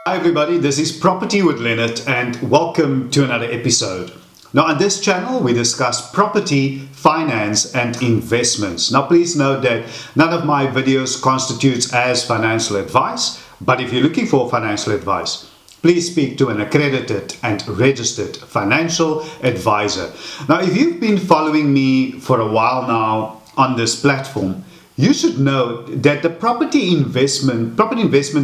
Hi everybody, this is Property with Leonard and welcome to another episode. Now on this channel we discuss property, finance and investments. Now please note that none of my videos constitutes as financial advice, but if you're looking for financial advice, please speak to an accredited and registered financial advisor. Now if you've been following me for a while now on this platform, you should know that the property investment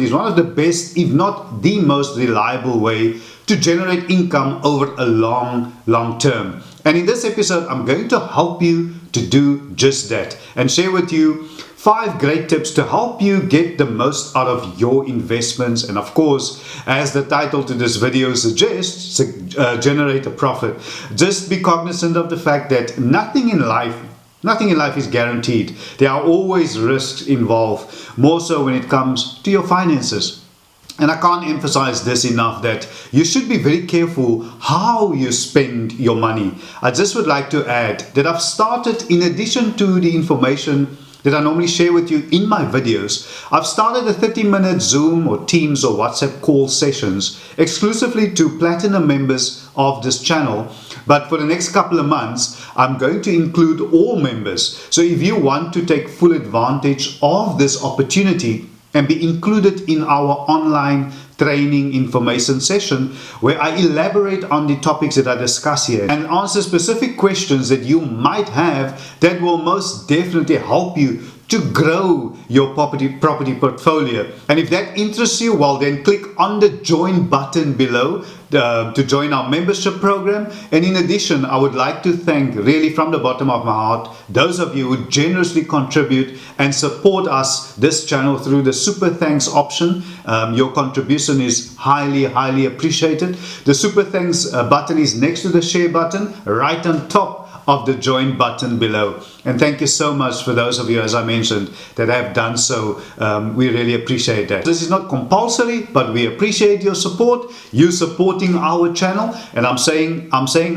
is one of the best, if not the most reliable way to generate income over a long term. And in this episode, I'm going to help you to do just that and share with you 5 great tips to help you get the most out of your investments. And of course, as the title to this video suggests, generate a profit. Just be cognizant of the fact that nothing in life is guaranteed. There are always risks involved, more so when it comes to your finances. And I can't emphasize this enough that you should be very careful how you spend your money. I just would like to add that I've started, in addition to the information that I normally share with you in my videos, I've started a 30-minute Zoom or Teams or WhatsApp call sessions exclusively to Platinum members of this channel. But for the next couple of months, I'm going to include all members. So if you want to take full advantage of this opportunity and be included in our online training information session where I elaborate on the topics that I discuss here and answer specific questions that you might have that will most definitely help you to grow your property portfolio. And if that interests you, well then click on the join button below to join our membership program. And in addition, I would like to thank really from the bottom of my heart those of you who generously contribute and support us, this channel, through the super thanks option. Your contribution is highly appreciated. The super thanks button is next to the share button right on top of the join button below. And thank you so much for those of you, as I mentioned, that have done so. We really appreciate that. This is not compulsory, but we appreciate your support, you supporting our channel. And I'm saying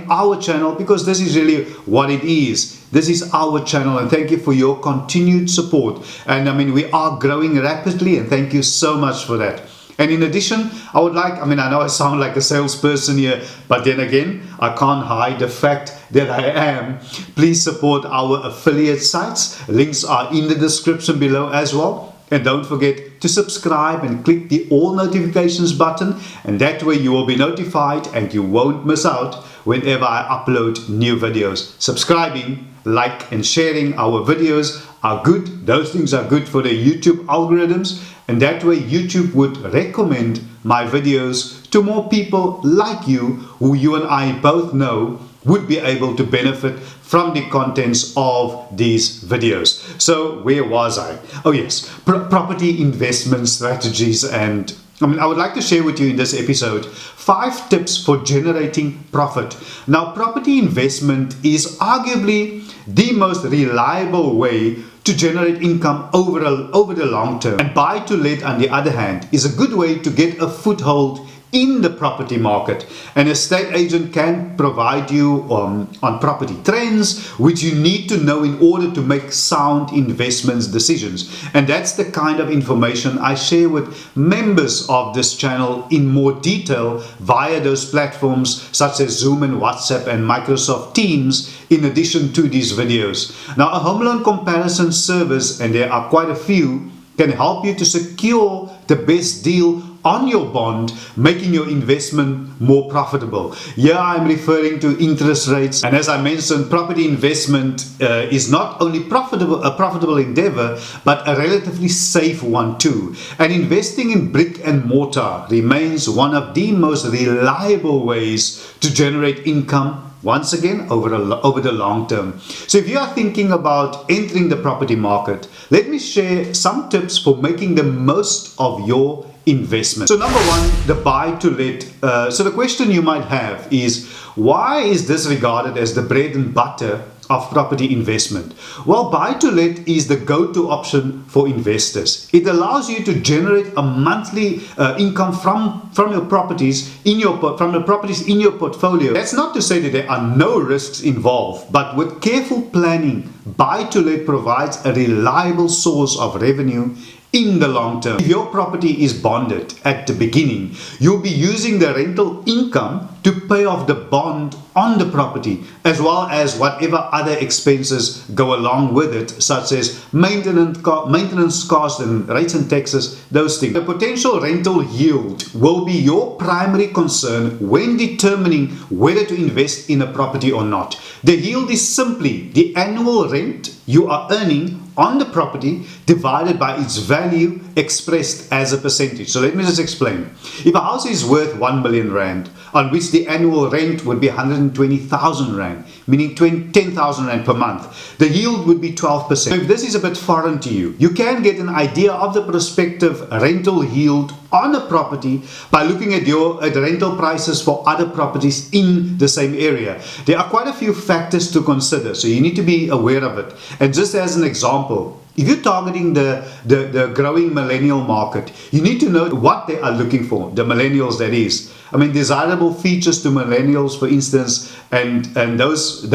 our channel because this is really what it is. This is our channel, and thank you for your continued support. And I mean, we are growing rapidly, and thank you so much for that. And in addition, I know I sound like a salesperson here, but then again, I can't hide the fact that I am. Please support our affiliate sites. Links are in the description below as well. And don't forget to subscribe and click the all notifications button. And that way you will be notified and you won't miss out whenever I upload new videos. Subscribing, like and sharing our videos are good. Those things are good for the YouTube algorithms. And that way YouTube would recommend my videos to more people like you, who you and I both know would be able to benefit from the contents of these videos. So where was I? Oh yes, property investment strategies. And I would like to share with you in this episode 5 tips for generating profit. Now, property investment is arguably the most reliable way to generate income over the long term. And buy to let, on the other hand, is a good way to get a foothold in the property market. An estate agent can provide you on property trends, which you need to know in order to make sound investments decisions. And that's the kind of information I share with members of this channel in more detail via those platforms such as Zoom and WhatsApp and Microsoft Teams, in addition to these videos. Now, a home loan comparison service, and there are quite a few, can help you to secure the best deal on your bond, making your investment more profitable. Here I'm referring to interest rates, and as I mentioned, property investment is not only a profitable endeavor, but a relatively safe one too. And investing in brick and mortar remains one of the most reliable ways to generate income, once again, over the long term. So if you are thinking about entering the property market, let me share some tips for making the most of your investment. So number 1, the buy to let. So the question you might have is, why is this regarded as the bread and butter of property investment? Well, buy to let is the go-to option for investors. It allows you to generate a monthly income from your properties in your portfolio. That's not to say that there are no risks involved, but with careful planning, buy to let provides a reliable source of revenue in the long term. If your property is bonded at the beginning, you'll be using the rental income to pay off the bond on the property, as well as whatever other expenses go along with it, such as maintenance costs and rates and taxes, those things. The potential rental yield will be your primary concern when determining whether to invest in a property or not. The yield is simply the annual rent you are earning on the property divided by its value expressed as a percentage. So let me just explain. If a house is worth 1 million rand, on which the annual rent would be 120,000 rand, meaning 10,000 rand per month, the yield would be 12%. So if this is a bit foreign to you, you can get an idea of the prospective rental yield on a property by looking at the rental prices for other properties in the same area. There are quite a few factors to consider, so you need to be aware of it. And just as an example, if you're targeting the growing millennial market, you need to know what they are looking for, the millennials that is. I mean, desirable features to millennials, for instance, and those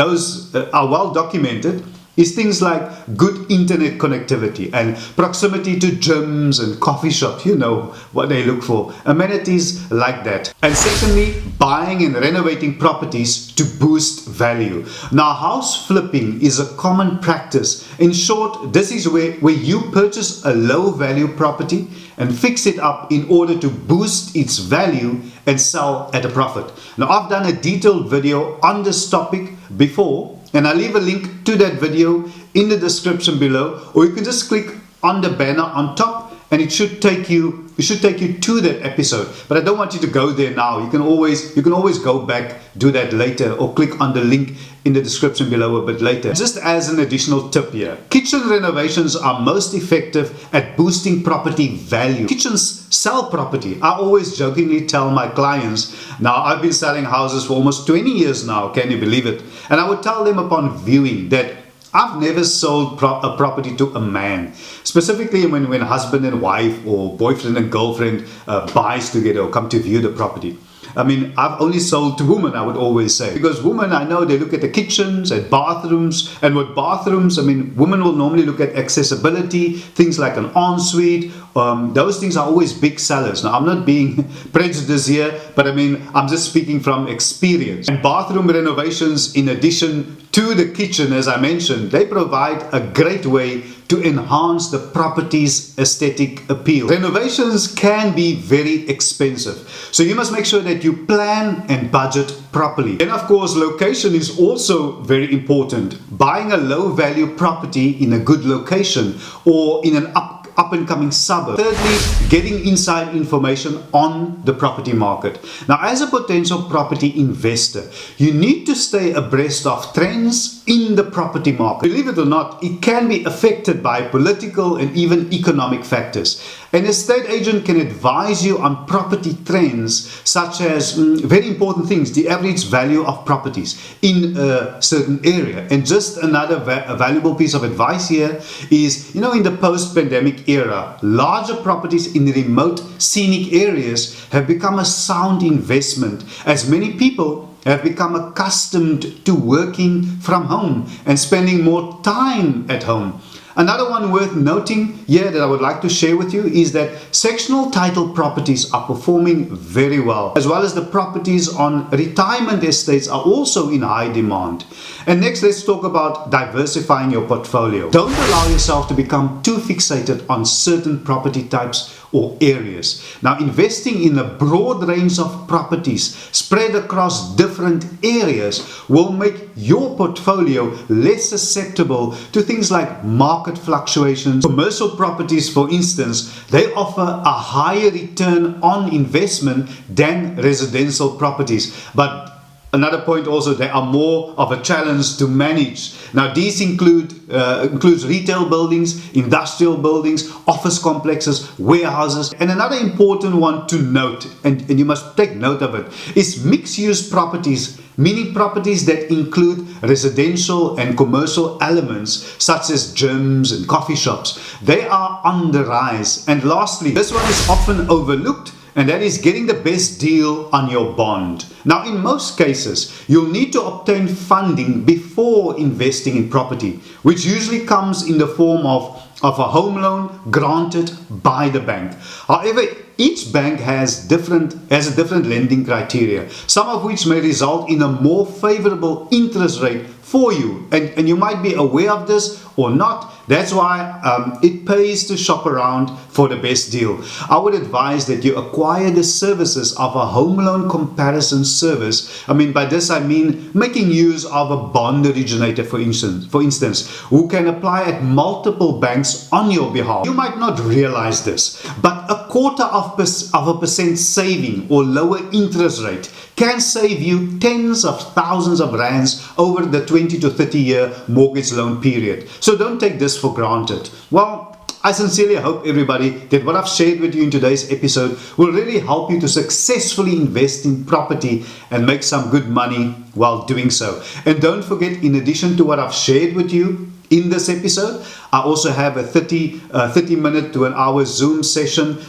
are well documented, is things like good internet connectivity and proximity to gyms and coffee shops. You know what they look for. Amenities like that. And secondly, buying and renovating properties to boost value. Now, house flipping is a common practice. In short, this is where you purchase a low value property and fix it up in order to boost its value and sell at a profit. Now, I've done a detailed video on this topic before, and I'll leave a link to that video in the description below, or you can just click on the banner on top and it should take you to that episode. But I don't want you to go there now. You can always go back, do that later, or click on the link in the description below a bit later. Just as an additional tip here, kitchen renovations are most effective at boosting property value. Kitchens sell property. I always jokingly tell my clients, now I've been selling houses for almost 20 years now, can you believe it? And I would tell them upon viewing that I've never sold a property to a man. Specifically when husband and wife or boyfriend and girlfriend buys together or come to view the property. I mean, I've only sold to women, I would always say. Because women, I know they look at the kitchens, at bathrooms. And with bathrooms, I mean, women will normally look at accessibility, things like an ensuite. Those things are always big sellers. Now, I'm not being prejudiced here, but I mean, I'm just speaking from experience. And bathroom renovations, in addition to the kitchen, as I mentioned, they provide a great way to enhance the property's aesthetic appeal. Renovations can be very expensive, so you must make sure that you plan and budget properly. And of course, location is also very important. Buying a low value property in a good location or in an up and coming suburb. Thirdly, getting inside information on the property market. Now, as a potential property investor, you need to stay abreast of trends in the property market. Believe it or not, it can be affected by political and even economic factors. An estate agent can advise you on property trends, such as very important things, the average value of properties in a certain area. And just another valuable piece of advice here is, in the post-pandemic era, larger properties in remote scenic areas have become a sound investment, as many people have become accustomed to working from home and spending more time at home. Another one worth noting here that I would like to share with you is that sectional title properties are performing very well, as well as the properties on retirement estates are also in high demand. And next, let's talk about diversifying your portfolio. Don't allow yourself to become too fixated on certain property types or areas. Now, investing in a broad range of properties spread across different areas will make your portfolio less susceptible to things like market fluctuations. Commercial properties, for instance, they offer a higher return on investment than residential properties. But another point also, they are more of a challenge to manage. Now, these includes retail buildings, industrial buildings, office complexes, warehouses. And another important one to note, and you must take note of it, is mixed-use properties, meaning properties that include residential and commercial elements such as gyms and coffee shops. They are on the rise. And lastly, this one is often overlooked, and that is getting the best deal on your bond. Now, in most cases, you'll need to obtain funding before investing in property, which usually comes in the form of of a home loan granted by the bank. However, each bank has a different lending criteria, some of which may result in a more favorable interest rate for you, and you might be aware of this or not. That's why it pays to shop around for the best deal. I would advise that you acquire the services of a home loan comparison service. By this I mean making use of a bond originator, for instance, who can apply at multiple banks on your behalf. You might not realize this, but a quarter of a percent saving or lower interest rate can save you tens of thousands of rands over the 20 to 30 year mortgage loan period. So don't take this for granted. Well, I sincerely hope, everybody, that what I've shared with you in today's episode will really help you to successfully invest in property and make some good money while doing so. And don't forget, in addition to what I've shared with you in this episode, I also have a 30-minute to an hour Zoom session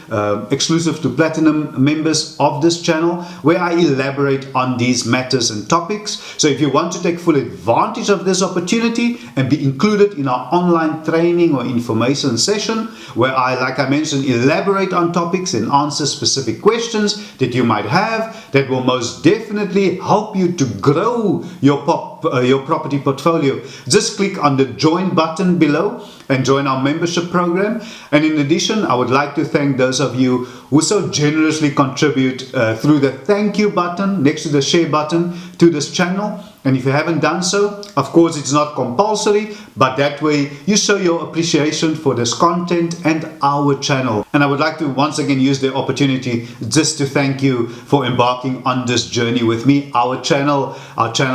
exclusive to Platinum members of this channel, where I elaborate on these matters and topics. So if you want to take full advantage of this opportunity and be included in our online training or information session, where I, like I mentioned, elaborate on topics and answer specific questions that you might have, that will most definitely help you to grow your property portfolio, just click on the join button below and join our membership program. And in addition, I would like to thank those of you who so generously contribute through the thank you button next to the share button to this channel. And if you haven't done so, of course it's not compulsory, but that way you show your appreciation for this content and our channel. And I would like to once again use the opportunity just to thank you for embarking on this journey with me. Our channel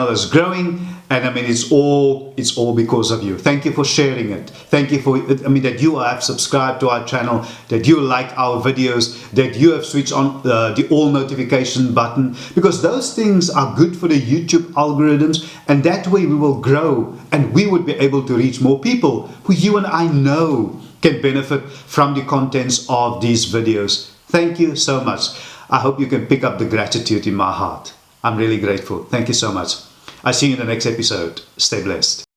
is growing, and it's all because of you. Thank you for sharing it. Thank you for that you have subscribed to our channel, that you like our videos, that you have switched on the all notification button, because those things are good for the YouTube algorithms, and that way we will grow and we would be able to reach more people who you and I know can benefit from the contents of these videos. Thank you so much. I hope you can pick up the gratitude in my heart. I'm really grateful. Thank you so much. I see you in the next episode. Stay blessed.